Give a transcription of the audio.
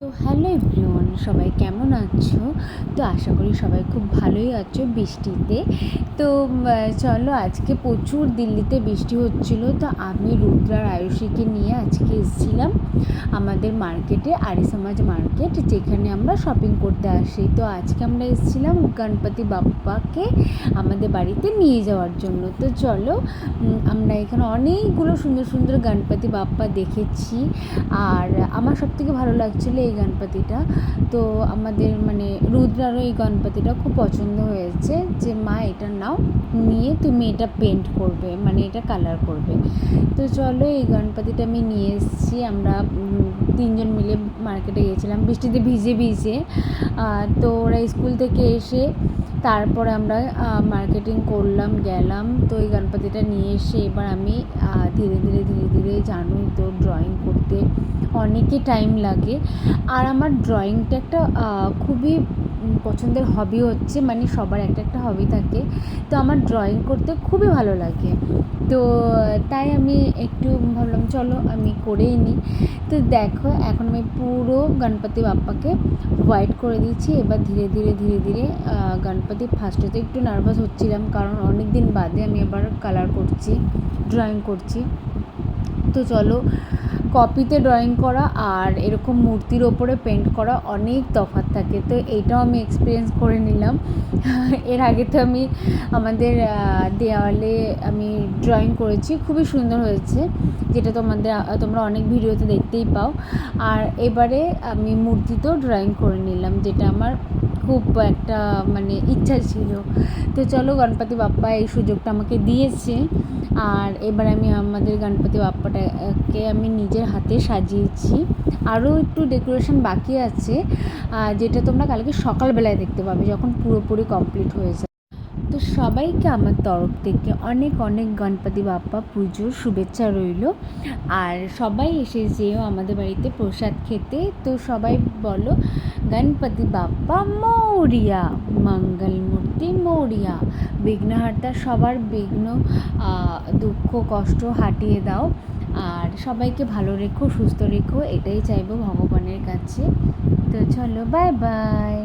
তো hello everyone, সবাই কেমন আছো? তো আশা করি সবাই খুব ভালোই আছো বৃষ্টিতে। তো চলো, আজকে প্রচুর দিল্লিতে বৃষ্টি হচ্ছিল। তো আমি রুদ্র আর আয়ুষীকে নিয়ে আজকে এসেছিলাম আমাদের মার্কেটে, আর্য সমাজ মার্কেট, যেখানে আমরা শপিং করতে আসি। তো আজকে আমরা এসেছিলাম গণপতি বাপ্পাকে আমাদের বাড়িতে নিয়ে যাওয়ার জন্য। তো চলো, আমরা এখানে অনেকগুলো সুন্দর সুন্দর গণপতি বাপ্পা দেখেছি। আর আমার সবথেকে ভালো লাগছিলো এই গণপতিটা। তো আমাদের রুদ্রারও এই গণপতিটা খুব পছন্দ হয়েছে, যে মা এটা নাও, নিয়ে তুমি এটা পেন্ট করবে, এটা কালার করবে। তো চলো, এই গণপতিটা আমি নিয়ে এসেছি। আমরা তিনজন মিলে মার্কেটে গিয়েছিলাম বৃষ্টিতে ভিজে ভিজে। তো ওরা স্কুল থেকে এসে তারপরে আমরা গেলাম। তো এই গণপতিটা নিয়ে এসে এবার আমি ধীরে ধীরে জানোই তো, ড্রয়িং করতে অনেকই টাইম লাগে। আর আমার ড্রয়িংটা একটা খুবই পছন্দের হবি হচ্ছে, সবার একটা একটা হবি থাকে। তো আমার ড্রয়িং করতে খুবই ভালো লাগে। তো তাই আমি একটু ভাবলাম চলো আমি করেই নিই। তো দেখো, এখন আমি পুরো গণপতি বাপ্পাকে হোয়াইট করে দিচ্ছি। এবার ধীরে ধীরে গণপতি, ফার্স্টে তো একটু নার্ভাস হচ্ছিলাম, কারণ অনেক দিন বাদে আমি এবার কালার করছি, ড্রয়িং করছি। তো চলো, কপিতে ড্রয়িং করা আর এরকম মূর্তির ওপরে পেন্ট করা অনেক তফাৎ থাকে। তো এইটাও আমি এক্সপিরিয়েন্স করে নিলাম। এর আগে তো আমি আমাদের দেওয়ালে আমি ড্রয়িং করেছি, খুবই সুন্দর হয়েছে, যেটা তোমরা অনেক ভিডিওতে দেখতেই পাও। আর এবারে আমি মূর্তিতেও ড্রয়িং করে নিলাম, যেটা আমার খুব একটা ইচ্ছা ছিল। তো চলো, গণপতি বাপ্পা এই সুযোগটা আমাকে দিয়েছে। আর এবার আমি আমাদের গণপতি বাপ্পাটাকে আমি নিজের হাতে সাজিয়েছি। আরও একটু ডেকোরেশন বাকি আছে, যেটা তোমরা কালকে সকালবেলায় দেখতে পাবে, যখন পুরোপুরি কমপ্লিট হয়ে যায়। তো সবাইকে আমার তরফ থেকে অনেক অনেক গণপতি বাপ্পা পুজোর শুভেচ্ছা রইল। আর সবাই এসে যেও আমাদের বাড়িতে প্রসাদ খেতে। তো সবাই বলো, গণপতি বাপ্পা মৌরিয়া, মঙ্গলমূর্তি মৌরিয়া, বিঘ্নহার্তা, সবার বিঘ্ন দুঃখ কষ্ট হাটিয়ে দাও। আর সবাইকে ভালো রেখো, সুস্থ রেখো, এটাই চাইবো ভগবানের কাছে। তো চলো, বাই বাই।